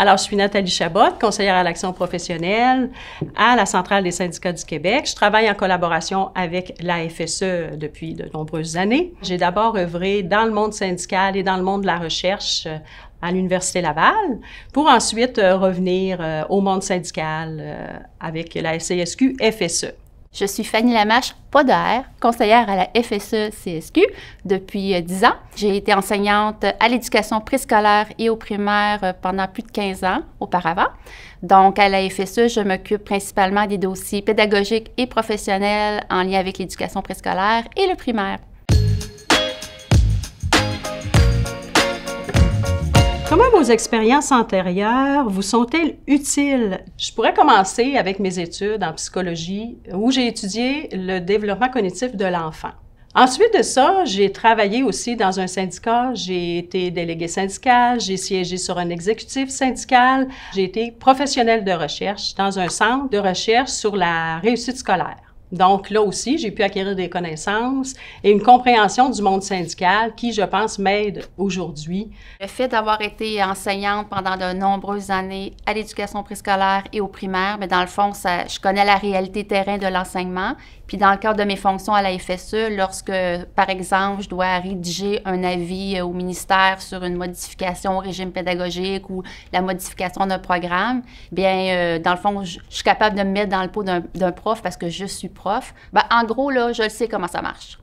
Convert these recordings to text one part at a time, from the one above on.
Alors, je suis Nathalie Chabot, conseillère à l'action professionnelle à la Centrale des syndicats du Québec. Je travaille en collaboration avec la FSE depuis de nombreuses années. J'ai d'abord œuvré dans le monde syndical et dans le monde de la recherche à l'Université Laval, pour ensuite revenir au monde syndical avec la CSQ-FSE. Je suis Fanny Lamache, Poder, conseillère à la FSE-CSQ depuis 10 ans. J'ai été enseignante à l'éducation préscolaire et au primaire pendant plus de 15 ans auparavant. Donc, à la FSE, je m'occupe principalement des dossiers pédagogiques et professionnels en lien avec l'éducation préscolaire et le primaire. Comment vos expériences antérieures vous sont-elles utiles? Je pourrais commencer avec mes études en psychologie où j'ai étudié le développement cognitif de l'enfant. Ensuite de ça, j'ai travaillé aussi dans un syndicat. J'ai été déléguée syndicale, j'ai siégé sur un exécutif syndical. J'ai été professionnelle de recherche dans un centre de recherche sur la réussite scolaire. Donc là aussi, j'ai pu acquérir des connaissances et une compréhension du monde syndical qui, je pense, m'aide aujourd'hui. Le fait d'avoir été enseignante pendant de nombreuses années à l'éducation préscolaire et au primaire, mais dans le fond, je connais la réalité terrain de l'enseignement. Puis dans le cadre de mes fonctions à la FSE, lorsque, par exemple, je dois rédiger un avis au ministère sur une modification au régime pédagogique ou la modification d'un programme, bien, dans le fond, je suis capable de me mettre dans le pot d'un prof parce que je suis prof. Bien, en gros, là, je sais comment ça marche.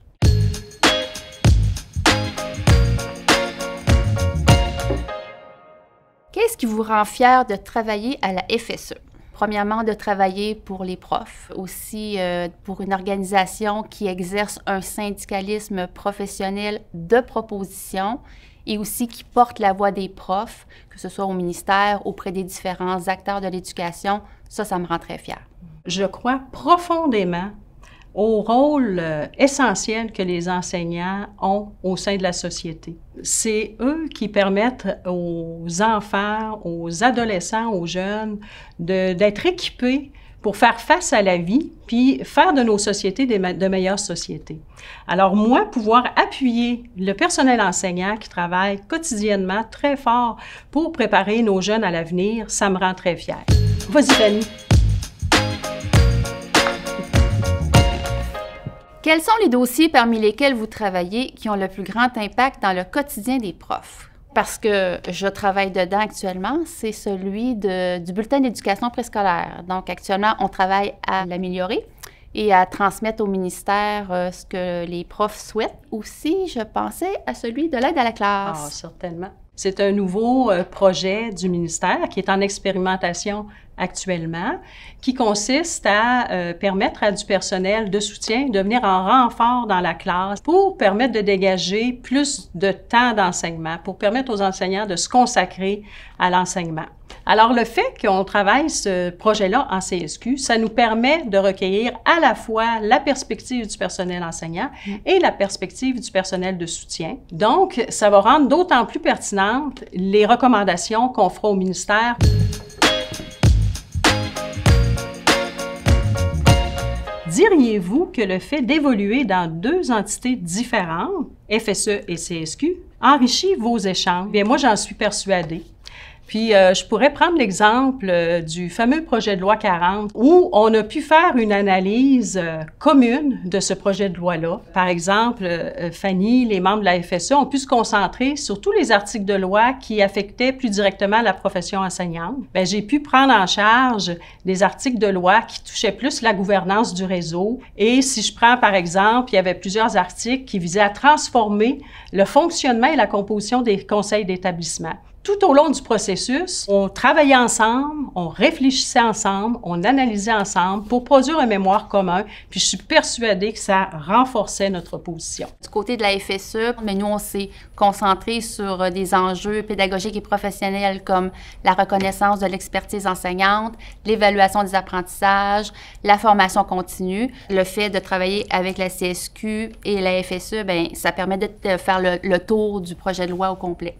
Qu'est-ce qui vous rend fier de travailler à la FSE? Premièrement, de travailler pour les profs, aussi pour une organisation qui exerce un syndicalisme professionnel de proposition et aussi qui porte la voix des profs, que ce soit au ministère, auprès des différents acteurs de l'éducation. Ça me rend très fière. Je crois profondément au rôle essentiel que les enseignants ont au sein de la société. C'est eux qui permettent aux enfants, aux adolescents, aux jeunes d'être équipés pour faire face à la vie, puis faire de nos sociétés de meilleures sociétés. Alors moi, pouvoir appuyer le personnel enseignant qui travaille quotidiennement très fort pour préparer nos jeunes à l'avenir, ça me rend très fière. Vas-y, Fanny. Quels sont les dossiers parmi lesquels vous travaillez qui ont le plus grand impact dans le quotidien des profs? Parce que je travaille dedans actuellement, c'est celui du bulletin d'éducation préscolaire. Donc actuellement, on travaille à l'améliorer et à transmettre au ministère ce que les profs souhaitent. Aussi, je pensais à celui de l'aide à la classe. Ah, certainement. C'est un nouveau projet du ministère qui est en expérimentation actuellement, qui consiste à permettre à du personnel de soutien de venir en renfort dans la classe pour permettre de dégager plus de temps d'enseignement, pour permettre aux enseignants de se consacrer à l'enseignement. Alors, le fait qu'on travaille ce projet-là en CSQ, ça nous permet de recueillir à la fois la perspective du personnel enseignant et la perspective du personnel de soutien. Donc, ça va rendre d'autant plus pertinentes les recommandations qu'on fera au ministère. Diriez-vous que le fait d'évoluer dans deux entités différentes, FSE et CSQ, enrichit vos échanges? Bien, moi, j'en suis persuadée. Puis, je pourrais prendre l'exemple du fameux projet de loi 40 où on a pu faire une analyse commune de ce projet de loi-là. Par exemple, Fanny, les membres de la FSE ont pu se concentrer sur tous les articles de loi qui affectaient plus directement la profession enseignante. Bien, j'ai pu prendre en charge des articles de loi qui touchaient plus la gouvernance du réseau. Et si je prends, par exemple, il y avait plusieurs articles qui visaient à transformer le fonctionnement et la composition des conseils d'établissement. Tout au long du processus, on travaillait ensemble, on réfléchissait ensemble, on analysait ensemble pour produire un mémoire commun. Puis je suis persuadée que ça renforçait notre position. Du côté de la FSE, mais nous, on s'est concentré sur des enjeux pédagogiques et professionnels comme la reconnaissance de l'expertise enseignante, l'évaluation des apprentissages, la formation continue. Le fait de travailler avec la CSQ et la FSE, bien, ça permet de faire le tour du projet de loi au complet.